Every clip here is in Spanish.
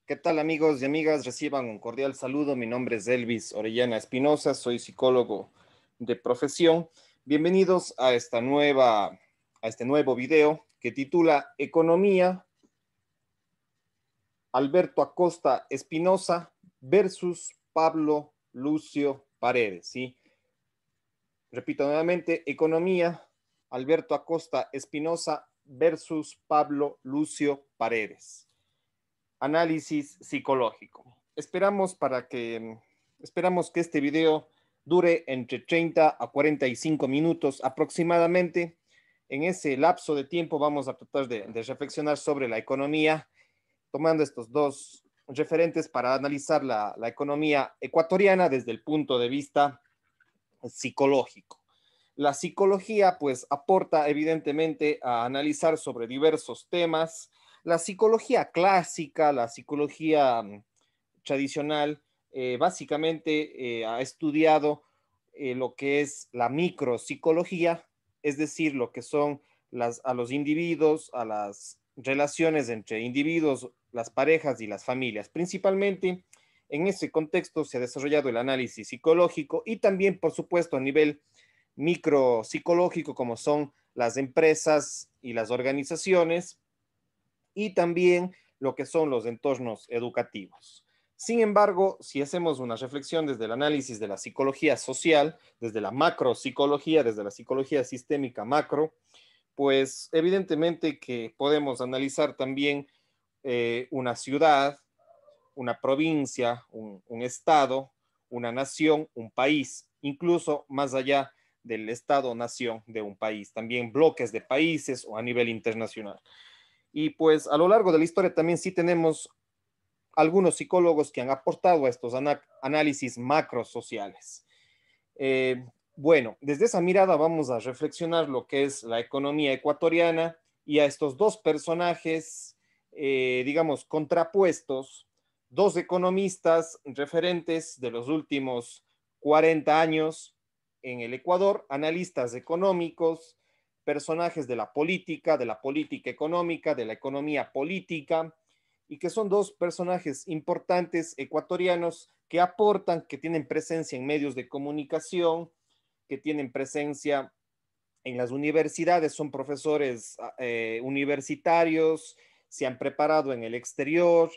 ¿Qué tal amigos y amigas? Reciban un cordial saludo. Mi nombre es Elvis Orellana Espinosa, soy psicólogo de profesión. Bienvenidos a este nuevo video que titula Economía, Alberto Acosta Espinosa versus Pablo Lucio Paredes, ¿sí? Repito nuevamente, Economía, Alberto Acosta Espinosa versus Pablo Lucio Paredes. Análisis psicológico. Esperamos que este video dure entre 30 a 45 minutos aproximadamente. En ese lapso de tiempo vamos a tratar de reflexionar sobre la economía, tomando estos dos referentes para analizar la economía ecuatoriana desde el punto de vista psicológico. La psicología, pues, aporta evidentemente a analizar sobre diversos temas. La psicología clásica, la psicología tradicional, básicamente ha estudiado lo que es la micropsicología, es decir, lo que son a los individuos, a las relaciones entre individuos, las parejas y las familias. Principalmente en ese contexto se ha desarrollado el análisis psicológico y también, por supuesto, a nivel micropsicológico, como son las empresas y las organizaciones, y también lo que son los entornos educativos. Sin embargo, si hacemos una reflexión desde el análisis de la psicología social, desde la macropsicología, desde la psicología sistémica macro, pues evidentemente que podemos analizar también una ciudad, una provincia, un estado, una nación, un país, incluso más allá del estado-nación de un país, también bloques de países o a nivel internacional. Y pues a lo largo de la historia también sí tenemos algunos psicólogos que han aportado a estos análisis macrosociales. Eh, bueno, desde esa mirada vamos a reflexionar lo que es la economía ecuatoriana y a estos dos personajes, digamos, contrapuestos, dos economistas referentes de los últimos 40 años en el Ecuador, analistas económicos, personajes de la política económica, de la economía política, y que son dos personajes importantes ecuatorianos que aportan, que tienen presencia en medios de comunicación, que tienen presencia en las universidades, son profesores universitarios, se han preparado en el exterior,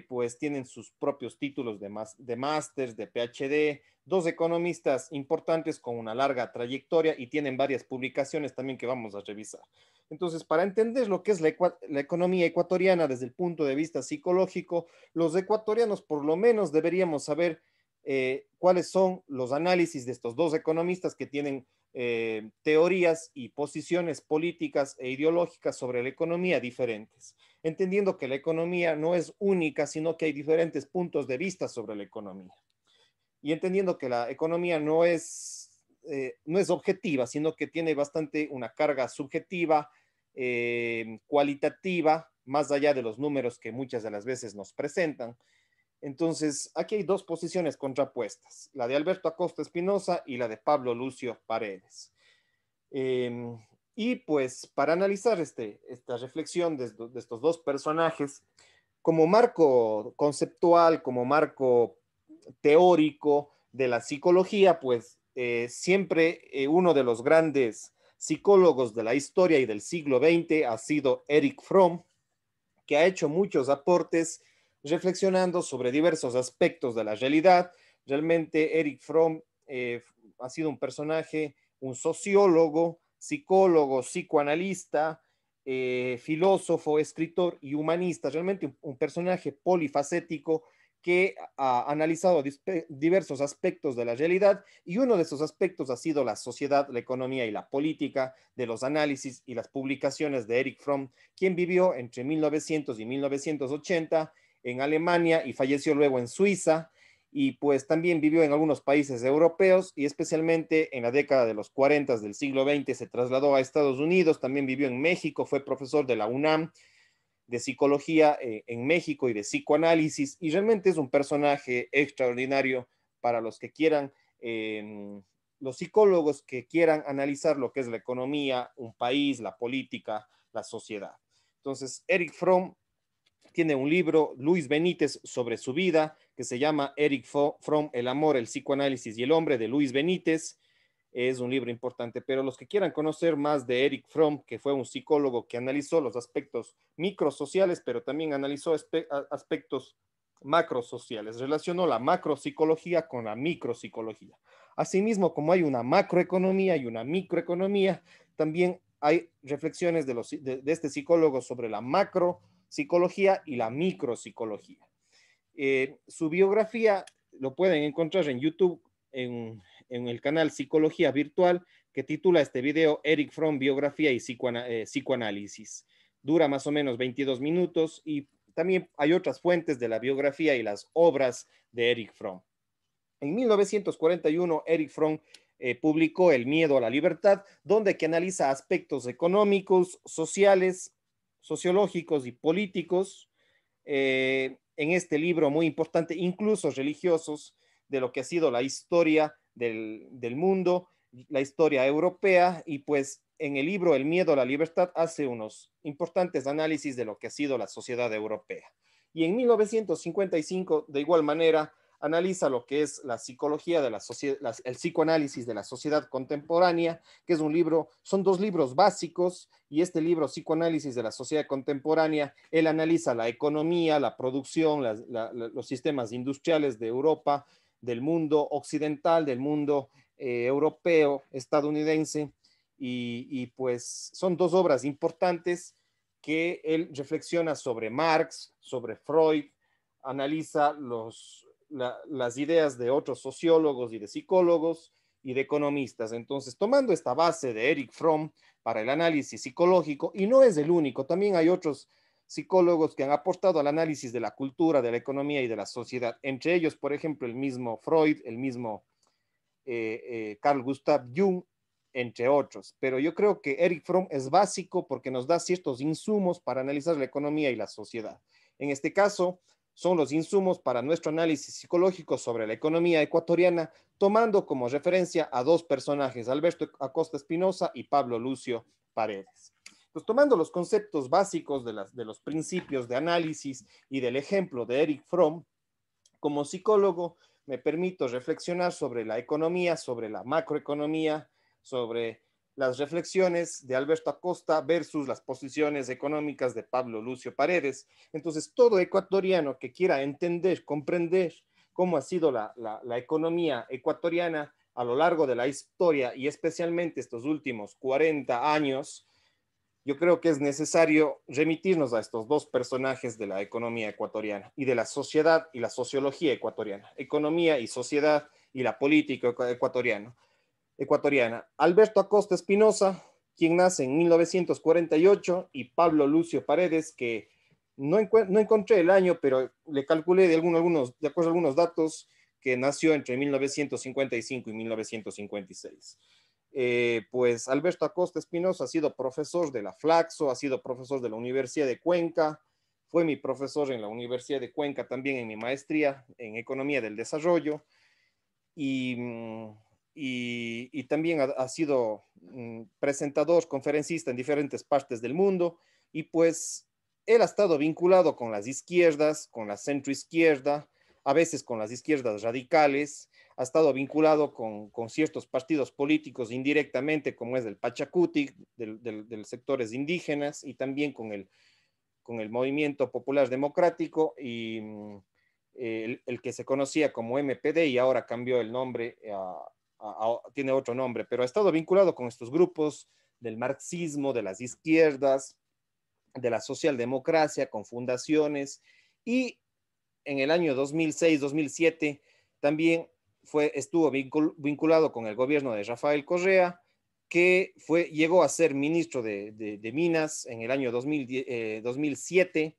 pues tienen sus propios títulos de máster, de PhD, dos economistas importantes con una larga trayectoria y tienen varias publicaciones también que vamos a revisar. Entonces, para entender lo que es la economía ecuatoriana desde el punto de vista psicológico, los ecuatorianos por lo menos deberíamos saber cuáles son los análisis de estos dos economistas que tienen teorías y posiciones políticas e ideológicas sobre la economía diferentes, entendiendo que la economía no es única, sino que hay diferentes puntos de vista sobre la economía. Y entendiendo que la economía no es objetiva, sino que tiene bastante una carga subjetiva, cualitativa, más allá de los números que muchas de las veces nos presentan. Entonces, aquí hay dos posiciones contrapuestas, la de Alberto Acosta Espinosa y la de Pablo Lucio Paredes. Eh, y pues para analizar esta reflexión de estos dos personajes, como marco conceptual, como marco teórico de la psicología, pues siempre uno de los grandes psicólogos de la historia y del siglo XX ha sido Erich Fromm, que ha hecho muchos aportes reflexionando sobre diversos aspectos de la realidad. Realmente Erich Fromm ha sido un personaje, un sociólogo, psicólogo, psicoanalista, filósofo, escritor y humanista, realmente un personaje polifacético que ha analizado diversos aspectos de la realidad y uno de esos aspectos ha sido la sociedad, la economía y la política, de los análisis y las publicaciones de Erich Fromm, quien vivió entre 1900 y 1980 en Alemania y falleció luego en Suiza, y pues también vivió en algunos países europeos y especialmente en la década de los 40 del siglo XX se trasladó a Estados Unidos, también vivió en México, fue profesor de la UNAM de psicología en México y de psicoanálisis, y realmente es un personaje extraordinario para los que quieran, los psicólogos que quieran analizar lo que es la economía, un país, la política, la sociedad. Entonces, Erich Fromm tiene un libro, Luis Benítez, sobre su vida, que se llama Erich Fromm, El amor, el psicoanálisis y el hombre, de Luis Benítez. Es un libro importante, pero los que quieran conocer más de Erich Fromm, que fue un psicólogo que analizó los aspectos microsociales, pero también analizó aspectos macrosociales, relacionó la macropsicología con la micropsicología. Asimismo, como hay una macroeconomía y una microeconomía, también hay reflexiones de este psicólogo sobre la macropsicología y la micropsicología. Su biografía lo pueden encontrar en YouTube, en el canal Psicología Virtual, que titula este video Erich Fromm, biografía y psicoanálisis. Dura más o menos 22 minutos y también hay otras fuentes de la biografía y las obras de Erich Fromm. En 1941, Erich Fromm publicó El miedo a la libertad, donde que analiza aspectos económicos, sociales, sociológicos y políticos en este libro muy importante, incluso religiosos, de lo que ha sido la historia del mundo, la historia europea, y pues en el libro El miedo a la libertad hace unos importantes análisis de lo que ha sido la sociedad europea. Y en 1955, de igual manera, analiza lo que es la psicología de la sociedad, el psicoanálisis de la sociedad contemporánea, que es un libro, son dos libros básicos, y este libro, Psicoanálisis de la sociedad contemporánea, él analiza la economía, la producción, los sistemas industriales de Europa, del mundo occidental, del mundo europeo, estadounidense, y pues son dos obras importantes que él reflexiona sobre Marx, sobre Freud, analiza las ideas de otros sociólogos y de psicólogos y de economistas. Entonces, tomando esta base de Erich Fromm para el análisis psicológico, y no es el único, también hay otros psicólogos que han aportado al análisis de la cultura, de la economía y de la sociedad. Entre ellos, por ejemplo, el mismo Freud, el mismo Carl Gustav Jung, entre otros. Pero yo creo que Erich Fromm es básico porque nos da ciertos insumos para analizar la economía y la sociedad. En este caso, son los insumos para nuestro análisis psicológico sobre la economía ecuatoriana, tomando como referencia a dos personajes, Alberto Acosta Espinosa y Pablo Lucio Paredes. Pues tomando los conceptos básicos de los principios de análisis y del ejemplo de Erich Fromm, como psicólogo me permito reflexionar sobre la economía, sobre la macroeconomía, sobre las reflexiones de Alberto Acosta versus las posiciones económicas de Pablo Lucio Paredes. Entonces, todo ecuatoriano que quiera entender, comprender cómo ha sido la economía ecuatoriana a lo largo de la historia y especialmente estos últimos 40 años, yo creo que es necesario remitirnos a estos dos personajes de la economía ecuatoriana y de la sociedad y la sociología ecuatoriana, economía y sociedad y la política ecuatoriana. Alberto Acosta Espinosa, quien nace en 1948, y Pablo Lucio Paredes, que no encontré el año, pero le calculé de acuerdo a algunos datos, que nació entre 1955 y 1956. Pues Alberto Acosta Espinosa ha sido profesor de la Flaxo, ha sido profesor de la Universidad de Cuenca, fue mi profesor en la Universidad de Cuenca también en mi maestría en Economía del Desarrollo, y, y también ha sido presentador, conferencista en diferentes partes del mundo, y pues él ha estado vinculado con las izquierdas, con la centroizquierda, a veces con las izquierdas radicales, ha estado vinculado con ciertos partidos políticos indirectamente, como es el Pachacuti, del sectores indígenas, y también con el Movimiento Popular Democrático, y el que se conocía como MPD y ahora cambió el nombre, tiene otro nombre, pero ha estado vinculado con estos grupos del marxismo, de las izquierdas, de la socialdemocracia, con fundaciones, y en el año 2006-2007 también estuvo vinculado con el gobierno de Rafael Correa, que llegó a ser ministro de Minas en el año 2007,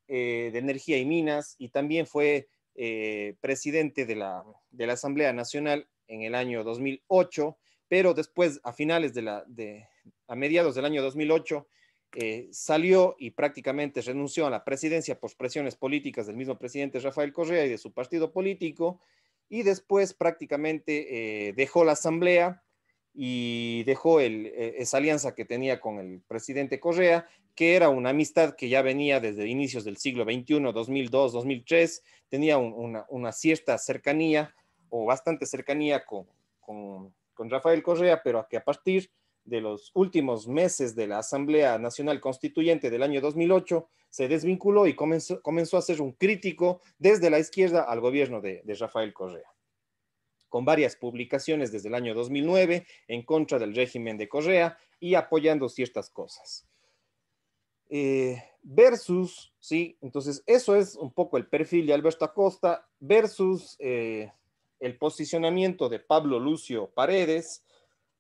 de Energía y Minas, y también fue presidente de la Asamblea Nacional en el año 2008, pero después, a mediados del año 2008, salió y prácticamente renunció a la presidencia por presiones políticas del mismo presidente Rafael Correa y de su partido político, y después prácticamente dejó la Asamblea y dejó esa alianza que tenía con el presidente Correa, que era una amistad que ya venía desde inicios del siglo XXI, 2002, 2003, tenía una cierta cercanía o bastante cercanía con Rafael Correa, pero que a partir de los últimos meses de la Asamblea Nacional Constituyente del año 2008 se desvinculó y comenzó a ser un crítico desde la izquierda al gobierno de Rafael Correa, con varias publicaciones desde el año 2009 en contra del régimen de Correa y apoyando ciertas cosas. Versus, ¿sí? Entonces, eso es un poco el perfil de Alberto Acosta versus el posicionamiento de Pablo Lucio Paredes.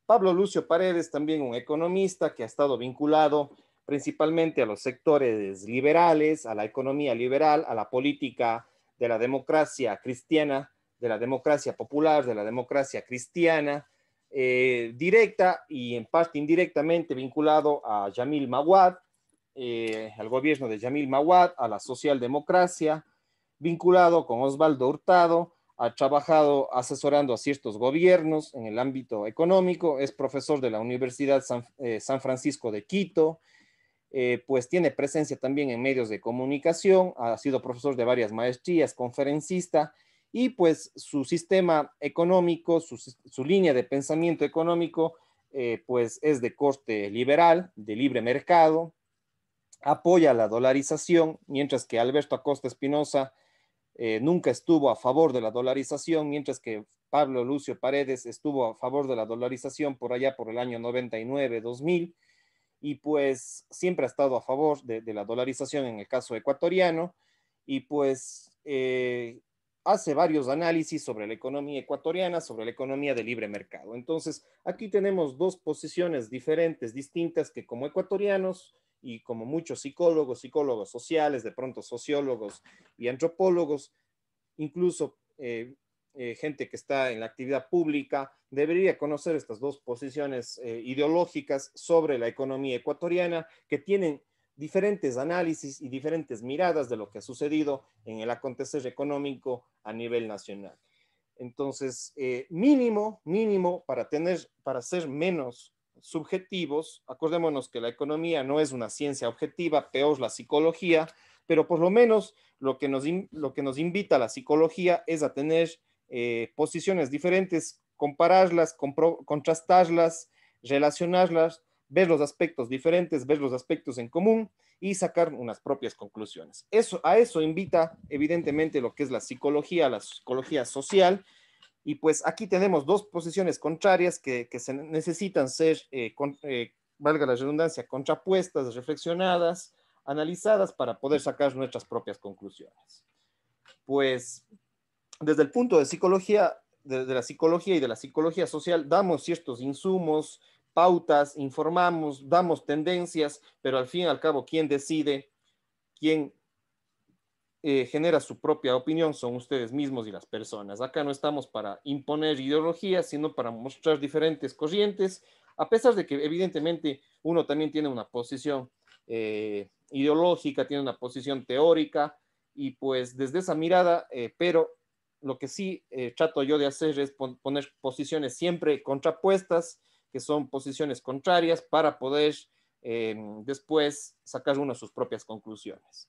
Pablo Lucio Paredes, también un economista que ha estado vinculado principalmente a los sectores liberales, a la economía liberal, a la política de la democracia cristiana, de la democracia popular, de la democracia cristiana, directa y en parte indirectamente vinculado a Yamil Mawad, al gobierno de Yamil Mawad, a la socialdemocracia, vinculado con Osvaldo Hurtado, ha trabajado asesorando a ciertos gobiernos en el ámbito económico, es profesor de la Universidad San Francisco de Quito, pues tiene presencia también en medios de comunicación, ha sido profesor de varias maestrías, conferencista, y pues su sistema económico, su línea de pensamiento económico, pues es de corte liberal, de libre mercado, apoya la dolarización, mientras que Alberto Acosta Espinosa nunca estuvo a favor de la dolarización, mientras que Pablo Lucio Paredes estuvo a favor de la dolarización por allá por el año 99, 2000, y pues siempre ha estado a favor de la dolarización en el caso ecuatoriano, y pues hace varios análisis sobre la economía ecuatoriana, sobre la economía de libre mercado. Entonces, aquí tenemos dos posiciones diferentes, distintas, que como ecuatorianos y como muchos psicólogos, psicólogos sociales, de pronto sociólogos y antropólogos, incluso gente que está en la actividad pública, debería conocer estas dos posiciones ideológicas sobre la economía ecuatoriana, que tienen diferentes análisis y diferentes miradas de lo que ha sucedido en el acontecer económico a nivel nacional. Entonces, mínimo para ser menos subjetivos, acordémonos que la economía no es una ciencia objetiva, peor la psicología, pero por lo menos lo que nos invita a la psicología es a tener posiciones diferentes, compararlas, contrastarlas, relacionarlas, ver los aspectos diferentes, ver los aspectos en común y sacar unas propias conclusiones. A eso invita evidentemente lo que es la psicología social, y pues aquí tenemos dos posiciones contrarias que se necesitan ser, valga la redundancia, contrapuestas, reflexionadas, analizadas para poder sacar nuestras propias conclusiones. Pues desde el punto de psicología, de la psicología y de la psicología social, damos ciertos insumos, pautas, informamos, damos tendencias, pero al fin y al cabo, ¿quién decide? ¿Quién genera su propia opinión? Son ustedes mismos y las personas. Acá no estamos para imponer ideologías, sino para mostrar diferentes corrientes, a pesar de que evidentemente uno también tiene una posición ideológica, tiene una posición teórica, y pues desde esa mirada, pero lo que sí trato yo de hacer es poner posiciones siempre contrapuestas, que son posiciones contrarias, para poder después sacar uno sus propias conclusiones.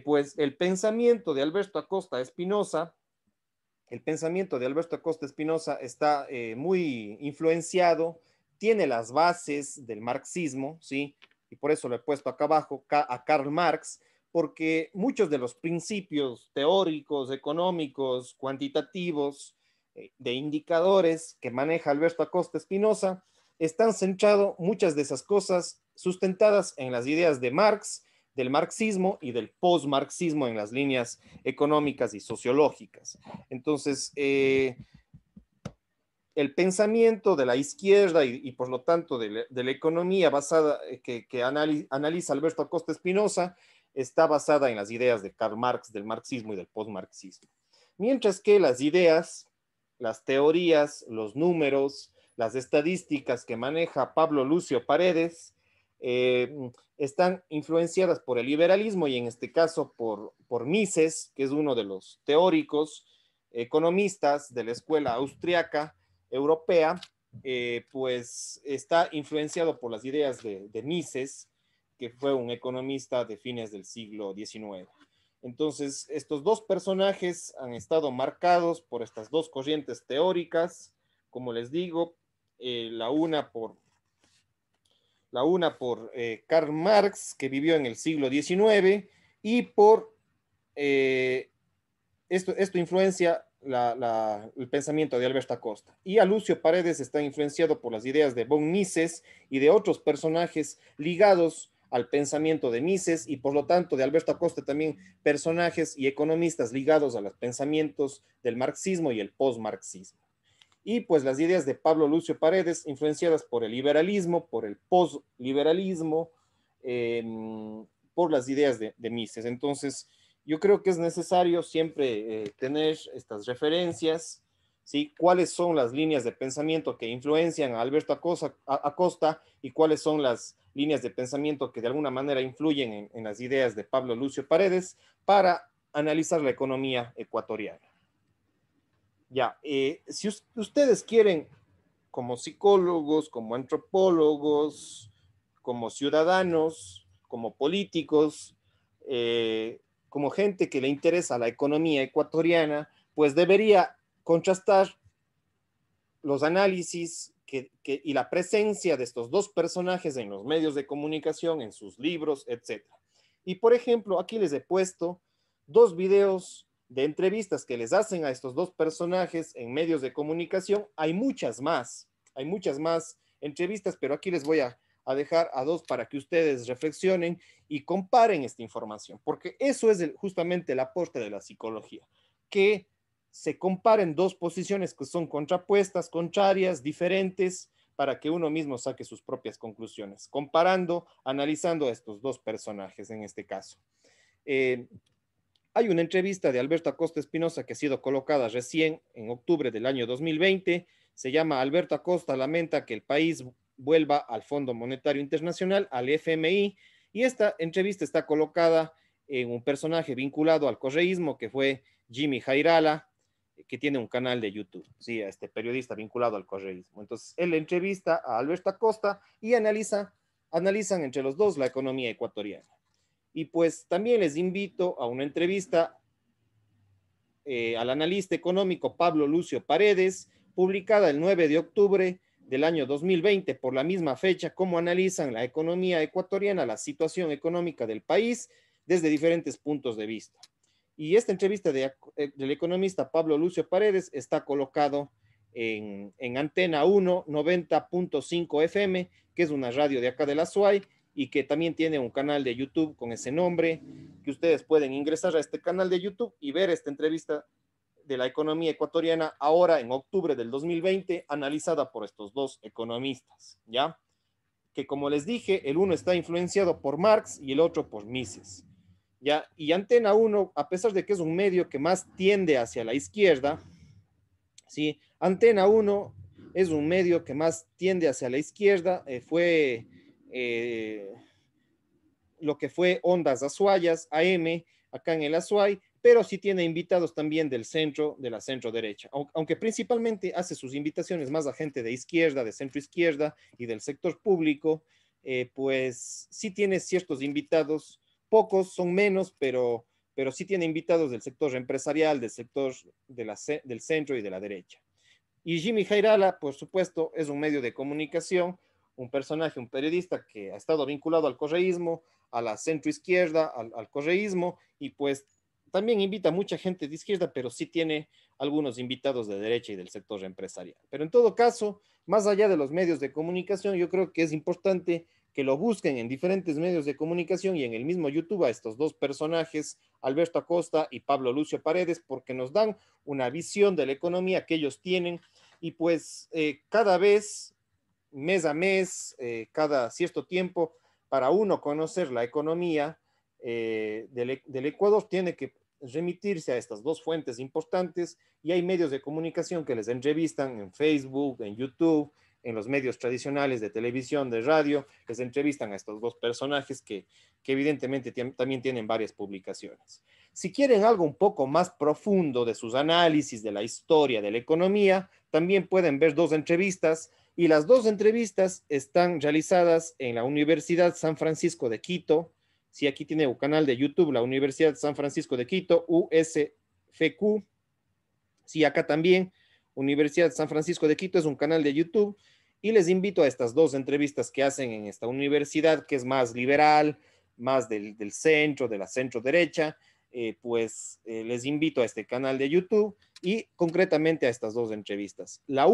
Pues el pensamiento de Alberto Acosta Espinosa está muy influenciado, tiene las bases del marxismo, ¿sí? Y por eso lo he puesto acá abajo a Karl Marx, porque muchos de los principios teóricos, económicos, cuantitativos, de indicadores que maneja Alberto Acosta Espinosa, están centrados, muchas de esas cosas sustentadas en las ideas de Marx, del marxismo y del post-marxismo en las líneas económicas y sociológicas. Entonces, el pensamiento de la izquierda y por lo tanto de la economía basada que analiza Alberto Acosta Espinosa está basada en las ideas de Karl Marx, del marxismo y del postmarxismo. Mientras que las ideas, las teorías, los números, las estadísticas que maneja Pablo Lucio Paredes están influenciadas por el liberalismo, y en este caso por Mises, que es uno de los teóricos economistas de la escuela austriaca europea, pues está influenciado por las ideas de Mises, que fue un economista de fines del siglo XIX. Entonces, estos dos personajes han estado marcados por estas dos corrientes teóricas, como les digo, la una por Karl Marx, que vivió en el siglo XIX, y por esto influencia el pensamiento de Alberto Acosta. Y a Lucio Paredes está influenciado por las ideas de von Mises y de otros personajes ligados al pensamiento de Mises y por lo tanto de Alberto Acosta también personajes y economistas ligados a los pensamientos del marxismo y el postmarxismo. Y pues las ideas de Pablo Lucio Paredes influenciadas por el liberalismo, por el postliberalismo, eh, por las ideas de Mises. Entonces, yo creo que es necesario siempre tener estas referencias, ¿sí? Cuáles son las líneas de pensamiento que influencian a Alberto Acosta y cuáles son las líneas de pensamiento que de alguna manera influyen en las ideas de Pablo Lucio Paredes para analizar la economía ecuatoriana. Ya, si ustedes quieren, como psicólogos, como antropólogos, como ciudadanos, como políticos, como gente que le interesa la economía ecuatoriana, pues debería contrastar los análisis y la presencia de estos dos personajes en los medios de comunicación, en sus libros, etc. Y por ejemplo, aquí les he puesto dos videos de entrevistas que les hacen a estos dos personajes en medios de comunicación. Hay muchas más entrevistas, pero aquí les voy a dejar a dos para que ustedes reflexionen y comparen esta información, porque eso es justamente el aporte de la psicología, que se comparen dos posiciones que son contrapuestas, contrarias, diferentes, para que uno mismo saque sus propias conclusiones, comparando, analizando a estos dos personajes en este caso. Hay una entrevista de Alberto Acosta Espinosa que ha sido colocada recién en octubre del año 2020. Se llama Alberto Acosta lamenta que el país vuelva al Fondo Monetario Internacional, al FMI, y esta entrevista está colocada en un personaje vinculado al correísmo que fue Jimmy Jairala, que tiene un canal de YouTube, sí, a este periodista vinculado al correísmo. Entonces, él entrevista a Alberto Acosta y analizan entre los dos la economía ecuatoriana. Y pues también les invito a una entrevista al analista económico Pablo Lucio Paredes, publicada el 9 de octubre del año 2020, por la misma fecha, cómo analizan la economía ecuatoriana, la situación económica del país desde diferentes puntos de vista. Y esta entrevista del economista Pablo Lucio Paredes está colocado en Antena 1 90.5 FM, que es una radio de acá de la SUAY, y que también tiene un canal de YouTube con ese nombre, que ustedes pueden ingresar a este canal de YouTube y ver esta entrevista de la economía ecuatoriana ahora en octubre del 2020, analizada por estos dos economistas, ¿ya? Que como les dije, el uno está influenciado por Marx y el otro por Mises, ¿ya? Y Antena 1, a pesar de que es un medio que más tiende hacia la izquierda, ¿sí? Antena 1 es un medio que más tiende hacia la izquierda, fue lo que fue Ondas Azuayas, AM, acá en el Azuay, pero sí tiene invitados también del centro, de la centro derecha, aunque principalmente hace sus invitaciones más a gente de izquierda, de centro izquierda y del sector público, pues sí tiene ciertos invitados, pocos, son menos, pero sí tiene invitados del sector empresarial, del sector del centro y de la derecha. Y Jimmy Jairala, por supuesto, es un medio de comunicación, un personaje, un periodista que ha estado vinculado al correísmo, a la centroizquierda, al correísmo, y pues también invita a mucha gente de izquierda, pero sí tiene algunos invitados de derecha y del sector empresarial. Pero en todo caso, más allá de los medios de comunicación, yo creo que es importante que lo busquen en diferentes medios de comunicación y en el mismo YouTube a estos dos personajes, Alberto Acosta y Pablo Lucio Paredes, porque nos dan una visión de la economía que ellos tienen y pues cada vez, mes a mes, cada cierto tiempo, para uno conocer la economía del Ecuador, tiene que remitirse a estas dos fuentes importantes y hay medios de comunicación que les entrevistan en Facebook, en YouTube, en los medios tradicionales de televisión, de radio, les entrevistan a estos dos personajes que evidentemente también tienen varias publicaciones. Si quieren algo un poco más profundo de sus análisis de la historia de la economía, también pueden ver dos entrevistas Y las dos entrevistas están realizadas en la Universidad San Francisco de Quito. Sí, aquí tiene un canal de YouTube, la Universidad San Francisco de Quito, USFQ. Sí, acá también, Universidad San Francisco de Quito es un canal de YouTube. Y les invito a estas dos entrevistas que hacen en esta universidad, que es más liberal, más del centro, de la centro derecha. Les invito a este canal de YouTube y concretamente a estas dos entrevistas. La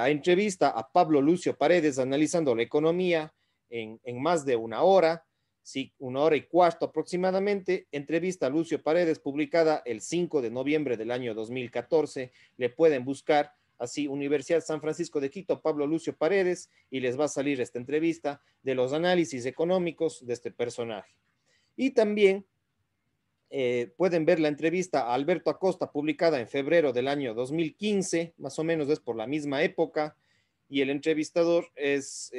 entrevista a Pablo Lucio Paredes analizando la economía en más de una hora, sí, 1 hora y cuarto aproximadamente, entrevista a Lucio Paredes publicada el 5 de noviembre del año 2014. Le pueden buscar así, Universidad San Francisco de Quito, Pablo Lucio Paredes, y les va a salir esta entrevista de los análisis económicos de este personaje. Y también pueden ver la entrevista a Alberto Acosta publicada en febrero del año 2015, más o menos es por la misma época, y el entrevistador es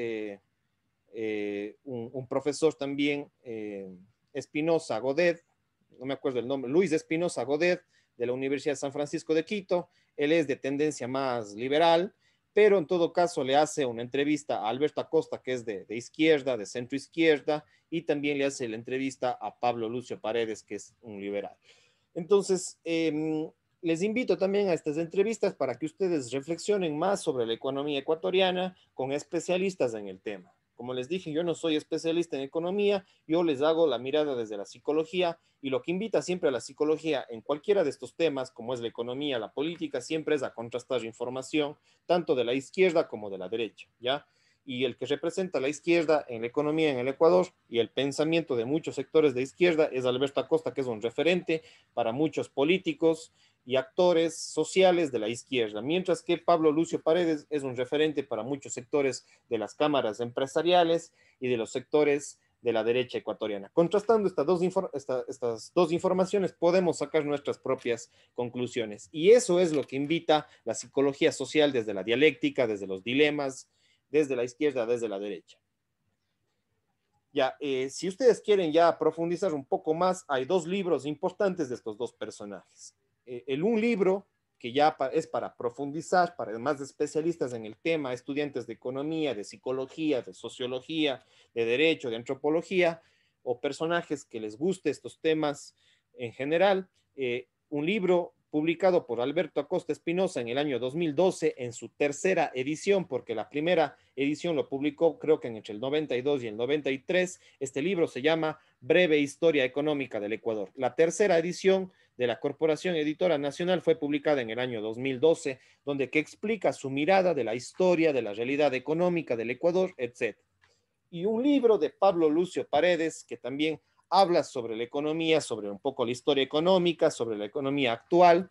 un profesor también, Espinosa Godet, no me acuerdo el nombre, Luis Espinosa Godet, de la Universidad de San Francisco de Quito. Él es de tendencia más liberal, pero en todo caso le hace una entrevista a Alberto Acosta, que es de izquierda, de centro izquierda, y también le hace la entrevista a Pablo Lucio Paredes, que es un liberal. Entonces, les invito también a estas entrevistas para que ustedes reflexionen más sobre la economía ecuatoriana con especialistas en el tema. Como les dije, yo no soy especialista en economía, yo les hago la mirada desde la psicología, y lo que invita siempre a la psicología en cualquiera de estos temas, como es la economía, la política, siempre es a contrastar información, tanto de la izquierda como de la derecha, ¿ya? Y el que representa la izquierda en la economía en el Ecuador y el pensamiento de muchos sectores de izquierda es Alberto Acosta, que es un referente para muchos políticos y actores sociales de la izquierda, mientras que Pablo Lucio Paredes es un referente para muchos sectores de las cámaras empresariales y de los sectores de la derecha ecuatoriana. Contrastando estas dos informaciones, podemos sacar nuestras propias conclusiones. Y eso es lo que invita la psicología social desde la dialéctica, desde los dilemas, desde la izquierda, desde la derecha. Ya, si ustedes quieren ya profundizar un poco más, hay dos libros importantes de estos dos personajes. Un libro que ya es para profundizar, para más especialistas en el tema, estudiantes de economía, de psicología, de sociología, de derecho, de antropología, o personajes que les guste estos temas en general. Un libro publicado por Alberto Acosta Espinosa en el año 2012 en su tercera edición, porque la primera edición lo publicó creo que entre el 92 y el 93. Este libro se llama Breve Historia Económica del Ecuador. La tercera edición de la Corporación Editora Nacional fue publicada en el año 2012, donde que explica su mirada de la historia, de la realidad económica del Ecuador, etc. Y un libro de Pablo Lucio Paredes, que también habla sobre la economía, sobre un poco la historia económica, sobre la economía actual.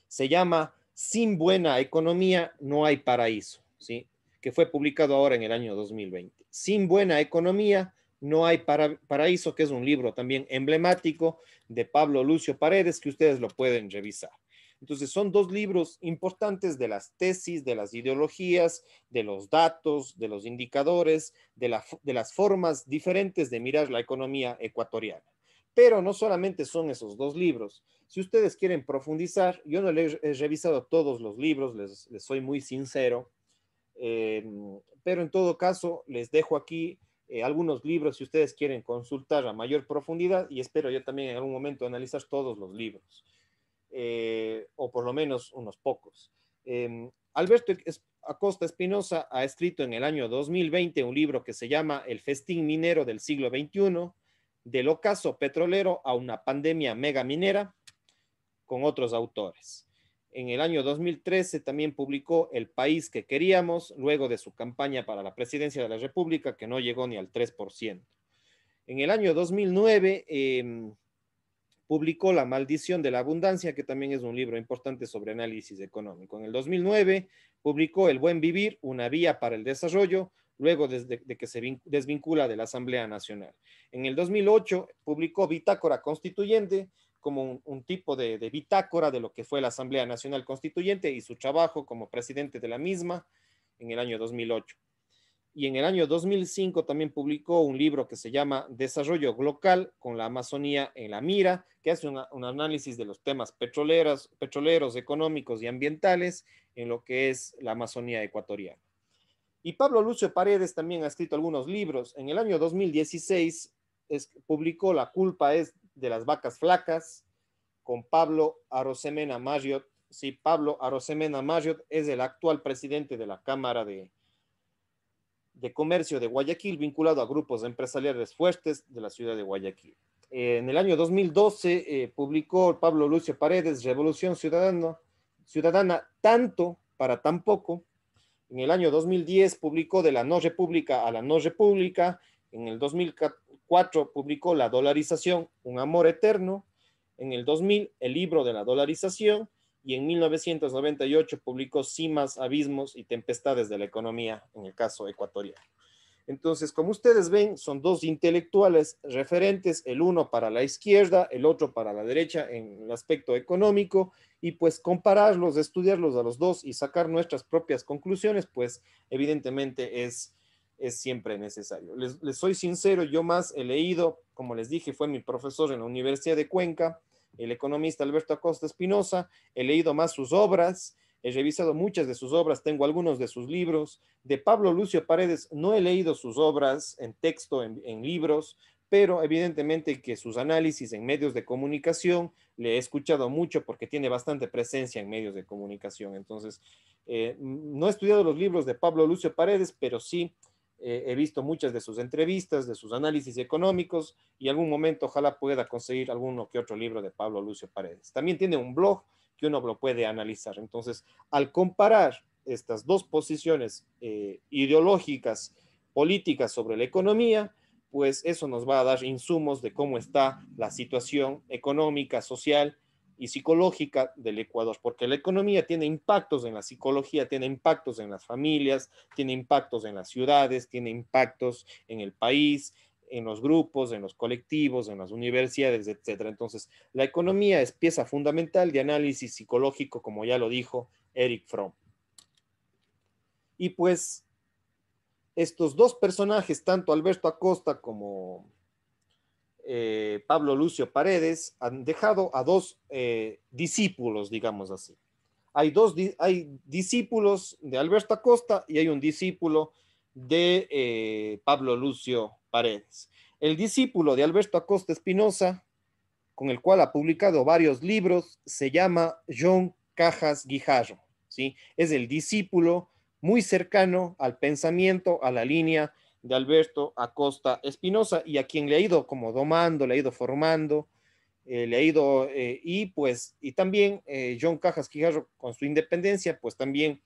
Se llama Sin buena economía no hay paraíso, ¿sí? Que fue publicado ahora en el año 2020. Sin buena economía no hay paraíso, que es un libro también emblemático de Pablo Lucio Paredes, que ustedes lo pueden revisar. Entonces, son dos libros importantes de las tesis, de las ideologías, de los datos, de los indicadores, de las formas diferentes de mirar la economía ecuatoriana. Pero no solamente son esos dos libros. Si ustedes quieren profundizar, yo no les he revisado todos los libros, les soy muy sincero, pero en todo caso les dejo aquí algunos libros si ustedes quieren consultar a mayor profundidad, y espero yo también en algún momento analizar todos los libros, o por lo menos unos pocos. Alberto Acosta Espinosa ha escrito en el año 2020 un libro que se llama El festín minero del siglo XXI, del ocaso petrolero a una pandemia mega minera, con otros autores. En el año 2013 también publicó El país que queríamos, luego de su campaña para la presidencia de la República, que no llegó ni al 3%. En el año 2009 publicó La maldición de la abundancia, que también es un libro importante sobre análisis económico. En el 2009 publicó El buen vivir, una vía para el desarrollo, luego de que se desvincula de la Asamblea Nacional. En el 2008 publicó Bitácora Constituyente, como un tipo de bitácora de lo que fue la Asamblea Nacional Constituyente y su trabajo como presidente de la misma en el año 2008. Y en el año 2005 también publicó un libro que se llama Desarrollo Local con la Amazonía en la mira, que hace un análisis de los temas petroleros, económicos y ambientales en lo que es la Amazonía ecuatoriana. Y Pablo Lucio Paredes también ha escrito algunos libros. En el año 2016 publicó La culpa es de las vacas flacas con Pablo Arosemena Maggio. Sí, Pablo Arosemena Maggio es el actual presidente de la Cámara de Comercio de Guayaquil, vinculado a grupos empresariales fuertes de la ciudad de Guayaquil. En el año 2012 publicó Pablo Lucio Paredes Revolución Ciudadana tanto para tan poco. En el año 2010 publicó De la no república a la no república. En el 2004 publicó La dolarización, un amor eterno. En el 2000 El libro de la dolarización. Y en 1998 publicó Cimas, abismos y tempestades de la economía, en el caso ecuatoriano. Entonces, como ustedes ven, son dos intelectuales referentes, el uno para la izquierda, el otro para la derecha en el aspecto económico, y pues compararlos, estudiarlos a los dos y sacar nuestras propias conclusiones, pues evidentemente es siempre necesario. Les soy sincero, yo más he leído, como les dije, fue mi profesor en la Universidad de Cuenca, el economista Alberto Acosta Espinosa, he leído más sus obras, he revisado muchas de sus obras, tengo algunos de sus libros. De Pablo Lucio Paredes no he leído sus obras en texto, en libros, pero evidentemente que sus análisis en medios de comunicación le he escuchado mucho porque tiene bastante presencia en medios de comunicación. Entonces, no he estudiado los libros de Pablo Lucio Paredes, pero sí he visto muchas de sus entrevistas, de sus análisis económicos y algún momento ojalá pueda conseguir alguno que otro libro de Pablo Lucio Paredes. También tiene un blog que uno lo puede analizar. Entonces, al comparar estas dos posiciones ideológicas, políticas sobre la economía, pues eso nos va a dar insumos de cómo está la situación económica, social y psicológica del Ecuador, porque la economía tiene impactos en la psicología, tiene impactos en las familias, tiene impactos en las ciudades, tiene impactos en el país, en los grupos, en los colectivos, en las universidades, etcétera. Entonces, la economía es pieza fundamental de análisis psicológico, como ya lo dijo Eric Fromm. Y pues estos dos personajes, tanto Alberto Acosta como Pablo Lucio Paredes, han dejado a dos discípulos, digamos así. Hay discípulos de Alberto Acosta y hay un discípulo de Pablo Lucio Paredes. El discípulo de Alberto Acosta Espinosa, con el cual ha publicado varios libros, se llama John Cajas Guijarro, ¿sí? Es el discípulo muy cercano al pensamiento, a la línea de Alberto Acosta Espinosa y a quien le ha ido como domando, le ha ido formando, le ha ido, y también John Cajas Guijarro con su independencia, pues también,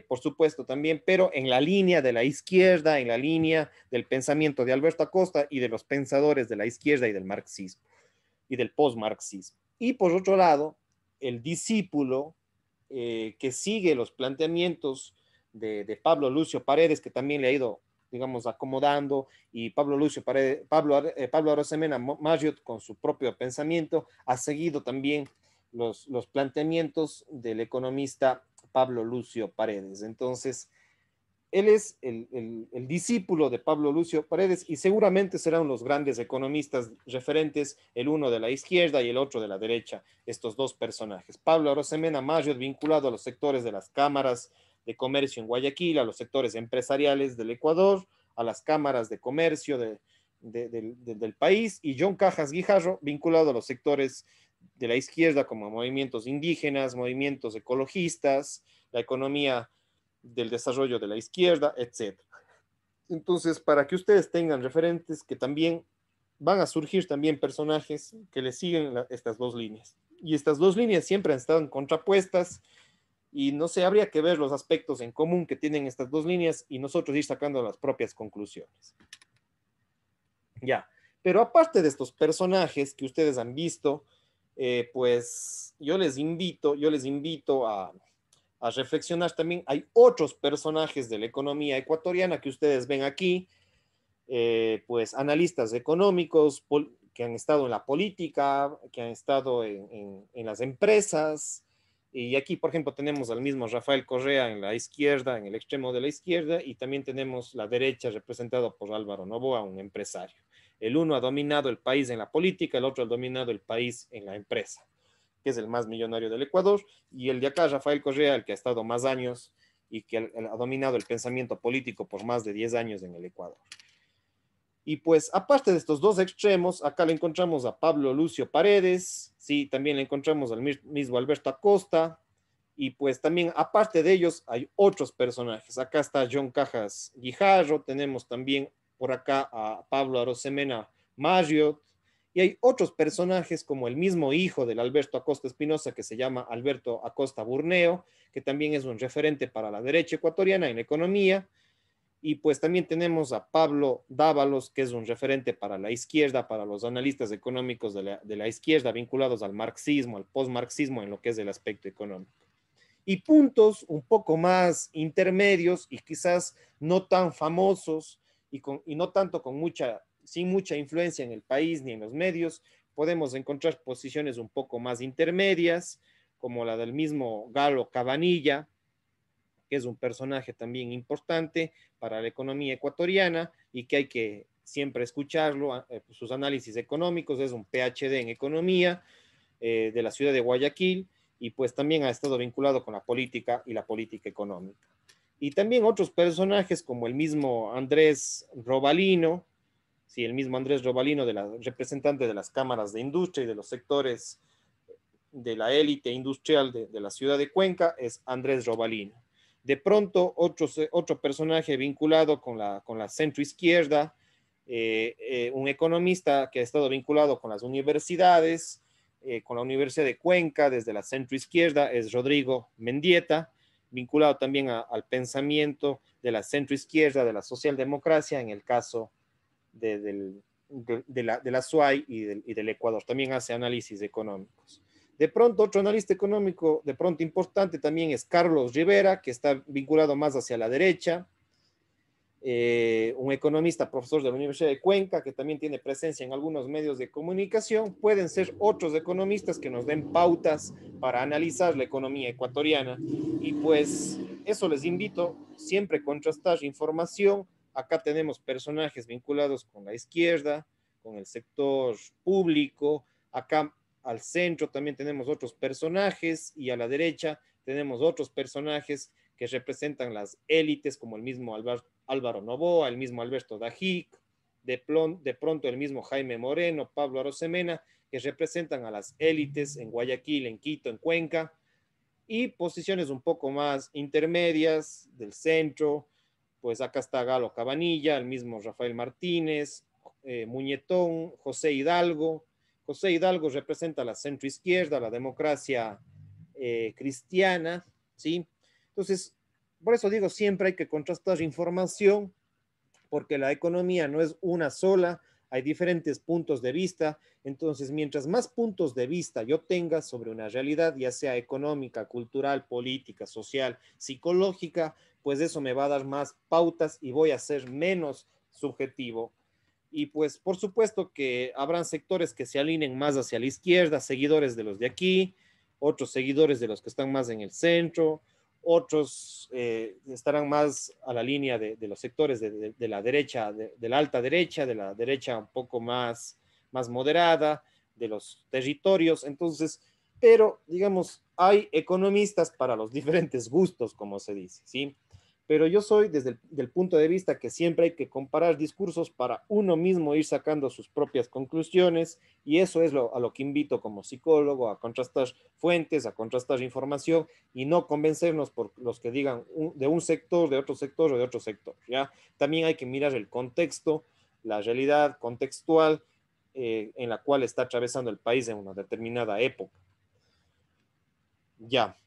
por supuesto, también, pero en la línea de la izquierda, en la línea del pensamiento de Alberto Acosta y de los pensadores de la izquierda y del marxismo y del postmarxismo. Y por otro lado, el discípulo que sigue los planteamientos de Pablo Lucio Paredes, que también le ha ido, digamos, acomodando, y Pablo Lucio Paredes, Pablo Arosemena Maggio, con su propio pensamiento, ha seguido también los planteamientos del economista Pablo Lucio Paredes. Entonces, él es el discípulo de Pablo Lucio Paredes y seguramente serán los grandes economistas referentes, el uno de la izquierda y el otro de la derecha, estos dos personajes. Pablo Arosemena Maggio, vinculado a los sectores de las cámaras de comercio en Guayaquil, a los sectores empresariales del Ecuador, a las cámaras de comercio del país, y John Cajas Guijarro, vinculado a los sectores de la izquierda como movimientos indígenas, movimientos ecologistas, la economía del desarrollo de la izquierda, etcétera. Entonces, para que ustedes tengan referentes que también van a surgir también personajes que le siguen estas dos líneas. Y estas dos líneas siempre han estado contrapuestas y no sé, habría que ver los aspectos en común que tienen estas dos líneas y nosotros ir sacando las propias conclusiones. Ya, pero aparte de estos personajes que ustedes han visto, pues yo les invito a reflexionar también. Hay otros personajes de la economía ecuatoriana que ustedes ven aquí, pues analistas económicos que han estado en la política, que han estado en las empresas. Y aquí, por ejemplo, tenemos al mismo Rafael Correa en la izquierda, en el extremo de la izquierda, y también tenemos la derecha representada por Álvaro Noboa, un empresario. El uno ha dominado el país en la política, el otro ha dominado el país en la empresa, que es el más millonario del Ecuador, y el de acá, Rafael Correa, el que ha estado más años y que ha dominado el pensamiento político por más de 10 años en el Ecuador. Y pues, aparte de estos dos extremos, acá le encontramos a Pablo Lucio Paredes, sí, también le encontramos al mismo Alberto Acosta, y pues también, aparte de ellos, hay otros personajes. Acá está John Cajas Guijarro, tenemos también por acá a Pablo Arosemena Marriott, y hay otros personajes como el mismo hijo del Alberto Acosta Espinosa, que se llama Alberto Acosta Burneo, que también es un referente para la derecha ecuatoriana en economía. Y pues también tenemos a Pablo Dávalos, que es un referente para la izquierda, para los analistas económicos de la izquierda, vinculados al marxismo, al postmarxismo en lo que es el aspecto económico. Y puntos un poco más intermedios y quizás no tan famosos y no tanto sin mucha influencia en el país ni en los medios, podemos encontrar posiciones un poco más intermedias, como la del mismo Galo Cabanilla, que es un personaje también importante para la economía ecuatoriana y que hay que siempre escucharlo, sus análisis económicos, es un PhD en economía de la ciudad de Guayaquil y pues también ha estado vinculado con la política y la política económica. Y también otros personajes como el mismo Andrés Robalino, sí, el mismo Andrés Robalino, representante de las cámaras de industria y de los sectores de la élite industrial de la ciudad de Cuenca, es Andrés Robalino. De pronto, otro personaje vinculado con la centroizquierda, un economista que ha estado vinculado con las universidades, con la Universidad de Cuenca desde la centroizquierda, es Rodrigo Mendieta, vinculado también al pensamiento de la centroizquierda, de la socialdemocracia, en el caso de la SUAY y del Ecuador. También hace análisis económicos. De pronto, otro analista económico, de pronto importante también es Carlos Rivera, que está vinculado más hacia la derecha, un economista, profesor de la Universidad de Cuenca, que también tiene presencia en algunos medios de comunicación. Pueden ser otros economistas que nos den pautas para analizar la economía ecuatoriana. Y pues eso les invito, siempre contrastar información. Acá tenemos personajes vinculados con la izquierda, con el sector público. Acá al centro también tenemos otros personajes y a la derecha tenemos otros personajes que representan las élites, como el mismo Álvaro Novoa, el mismo Alberto Dajic, de pronto el mismo Jaime Moreno, Pablo Arosemena, que representan a las élites en Guayaquil, en Quito, en Cuenca, y posiciones un poco más intermedias del centro, pues acá está Galo Cabanilla, el mismo Rafael Martínez, Muñetón, José Hidalgo. José Hidalgo representa la centroizquierda, la democracia cristiana, ¿sí? Entonces, por eso digo, siempre hay que contrastar información, porque la economía no es una sola, hay diferentes puntos de vista. Entonces, mientras más puntos de vista yo tenga sobre una realidad, ya sea económica, cultural, política, social, psicológica, pues eso me va a dar más pautas y voy a ser menos subjetivo. Y pues, por supuesto que habrán sectores que se alineen más hacia la izquierda, seguidores de los de aquí, otros seguidores de los que están más en el centro, otros estarán más a la línea de los sectores de la derecha, de la alta derecha, de la derecha un poco más moderada, de los territorios. Entonces, pero digamos, hay economistas para los diferentes gustos, como se dice, ¿sí? Pero yo soy desde el punto de vista que siempre hay que comparar discursos para uno mismo ir sacando sus propias conclusiones, y eso es a lo que invito como psicólogo, a contrastar fuentes, a contrastar información y no convencernos por los que digan de un sector, de otro sector o de otro sector, ¿ya? También hay que mirar el contexto, la realidad contextual en la cual está atravesando el país en una determinada época. Ya.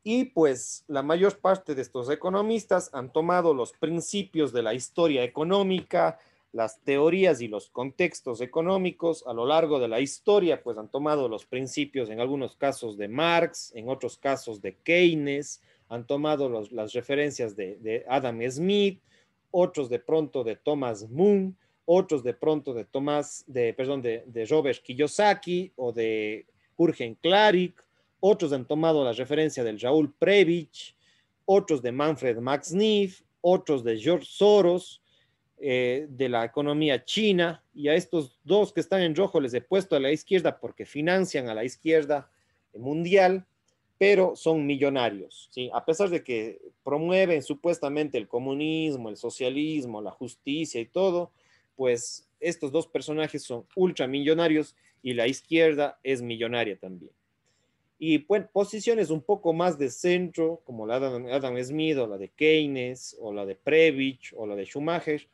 Y pues la mayor parte de estos economistas han tomado los principios de la historia económica, las teorías y los contextos económicos a lo largo de la historia, pues han tomado los principios en algunos casos de Marx, en otros casos de Keynes, han tomado las referencias de Adam Smith, otros de pronto de Thomas Moon, otros de pronto de Robert Kiyosaki o de Jürgen Klarik, otros han tomado la referencia del Raúl Prebisch, otros de Manfred Max Neef, otros de George Soros, de la economía china, y a estos dos que están en rojo les he puesto a la izquierda porque financian a la izquierda mundial, pero son millonarios, ¿sí? A pesar de que promueven supuestamente el comunismo, el socialismo, la justicia y todo, pues estos dos personajes son ultramillonarios y la izquierda es millonaria también. Y pues, posiciones un poco más de centro, como la de Adam Smith o la de Keynes o la de Prebisch o la de Schumacher,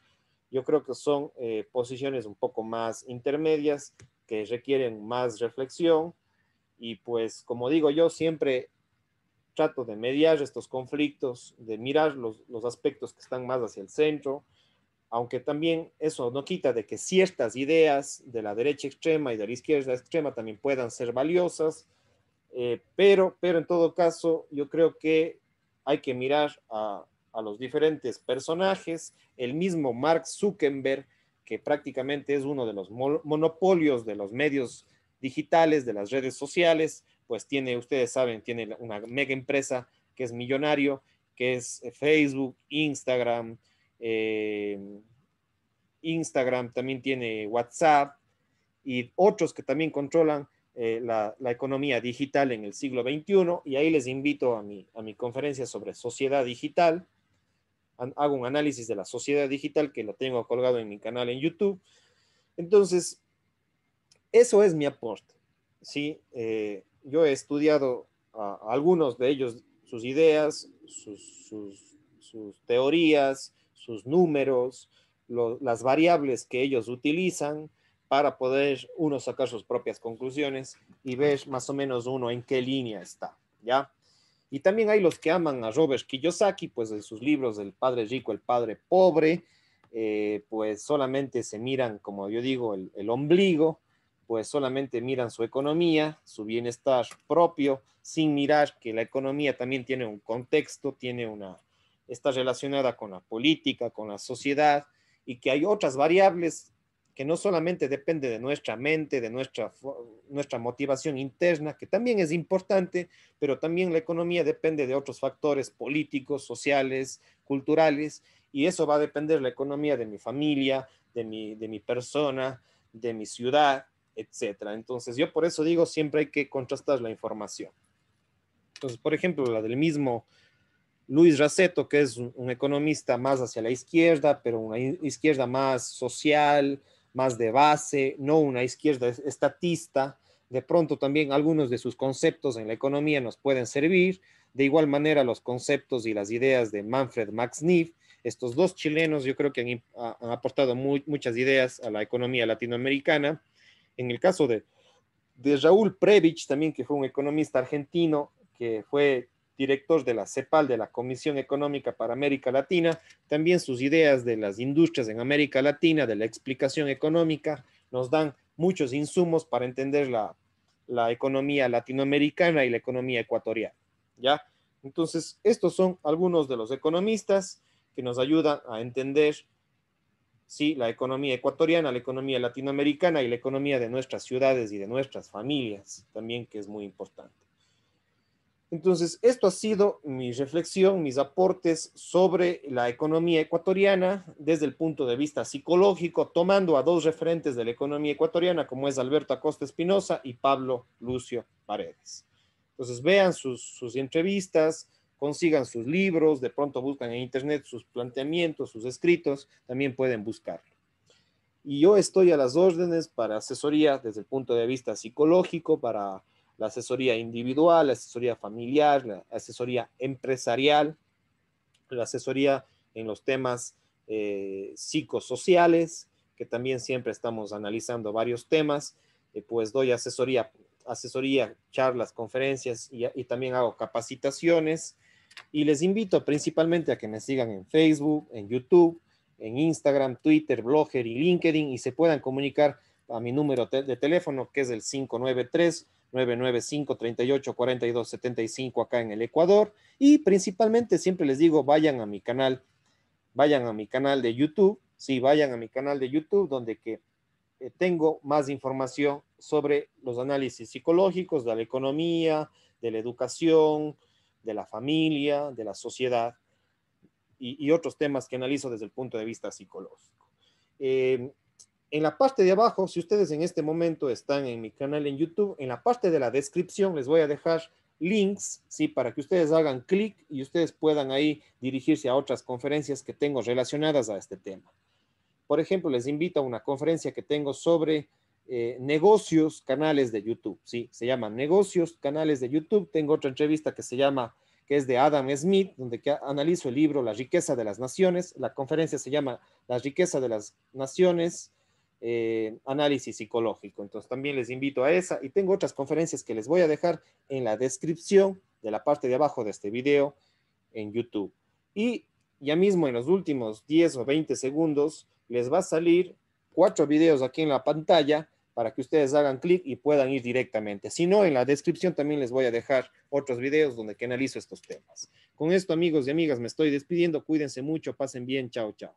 yo creo que son posiciones un poco más intermedias que requieren más reflexión y pues como digo yo siempre trato de mediar estos conflictos, de mirar los aspectos que están más hacia el centro, aunque también eso no quita de que ciertas ideas de la derecha extrema y de la izquierda extrema también puedan ser valiosas, pero en todo caso yo creo que hay que mirar a los diferentes personajes, el mismo Mark Zuckerberg, que prácticamente es uno de los monopolios de los medios digitales, de las redes sociales, pues tiene, ustedes saben, tiene una mega empresa que es millonario, que es Facebook, eh, Instagram también tiene WhatsApp y otros que también controlan la economía digital en el siglo XXI. Y ahí les invito a mi conferencia sobre sociedad digital. Hago un análisis de la sociedad digital que lo tengo colgado en mi canal en YouTube. Entonces, eso es mi aporte. ¿Sí? Yo he estudiado a algunos de ellos, sus ideas, sus teorías, sus números, las variables que ellos utilizan para poder uno sacar sus propias conclusiones y ver más o menos uno en qué línea está, ¿ya? Y también hay los que aman a Robert Kiyosaki, pues en sus libros del padre rico, el padre pobre, pues solamente se miran, como yo digo, el ombligo, pues solamente miran su economía, su bienestar propio, sin mirar que la economía también tiene un contexto, está relacionada con la política, con la sociedad, y que hay otras variables que no solamente depende de nuestra mente, de nuestra motivación interna, que también es importante, pero también la economía depende de otros factores políticos, sociales, culturales, y eso va a depender la economía de mi familia, de mi persona, de mi ciudad, etcétera. Entonces, yo por eso digo, siempre hay que contrastar la información. Entonces, por ejemplo, la del mismo Luis Raceto, que es un economista más hacia la izquierda, pero una izquierda más social, más de base, no una izquierda estatista. De pronto también algunos de sus conceptos en la economía nos pueden servir. De igual manera, los conceptos y las ideas de Manfred Max Neef, estos dos chilenos yo creo que han aportado muchas ideas a la economía latinoamericana. En el caso de Raúl Prebisch, también que fue un economista argentino, que fue director de la CEPAL, de la Comisión Económica para América Latina, también sus ideas de las industrias en América Latina, de la explicación económica, nos dan muchos insumos para entender la economía latinoamericana y la economía ecuatoriana, ¿ya? Entonces, estos son algunos de los economistas que nos ayudan a entender sí, la economía ecuatoriana, la economía latinoamericana y la economía de nuestras ciudades y de nuestras familias, también que es muy importante. Entonces, esto ha sido mi reflexión, mis aportes sobre la economía ecuatoriana desde el punto de vista psicológico, tomando a dos referentes de la economía ecuatoriana, como es Alberto Acosta Espinosa y Pablo Lucio Paredes. Entonces, vean sus entrevistas, consigan sus libros, de pronto buscan en internet sus planteamientos, sus escritos, también pueden buscarlo. Y yo estoy a las órdenes para asesoría desde el punto de vista psicológico, para la asesoría individual, la asesoría familiar, la asesoría empresarial, la asesoría en los temas psicosociales, que también siempre estamos analizando varios temas, pues doy asesoría, charlas, conferencias y también hago capacitaciones y les invito principalmente a que me sigan en Facebook, en YouTube, en Instagram, Twitter, Blogger y LinkedIn y se puedan comunicar a mi número de teléfono que es el 593-995-3842-75 acá en el Ecuador y principalmente siempre les digo vayan a mi canal de YouTube, sí, vayan a mi canal de YouTube donde que tengo más información sobre los análisis psicológicos de la economía, de la educación, de la familia, de la sociedad y otros temas que analizo desde el punto de vista psicológico. En la parte de abajo, si ustedes en este momento están en mi canal en YouTube, en la parte de la descripción les voy a dejar links, ¿sí? Para que ustedes hagan clic y ustedes puedan ahí dirigirse a otras conferencias que tengo relacionadas a este tema. Por ejemplo, les invito a una conferencia que tengo sobre negocios, canales de YouTube, ¿sí? Se llama Negocios, canales de YouTube. Tengo otra entrevista que es de Adam Smith, donde analizo el libro La riqueza de las naciones. La conferencia se llama La riqueza de las naciones, análisis psicológico. Entonces también les invito a esa. Y tengo otras conferencias que les voy a dejar en la descripción de la parte de abajo de este video en YouTube. Y ya mismo en los últimos 10 o 20 segundos les va a salir 4 videos aquí en la pantalla para que ustedes hagan clic y puedan ir directamente. Si no, en la descripción también les voy a dejar otros videos donde que analizo estos temas. Con esto, amigos y amigas, me estoy despidiendo. Cuídense mucho, pasen bien. Chao, chao.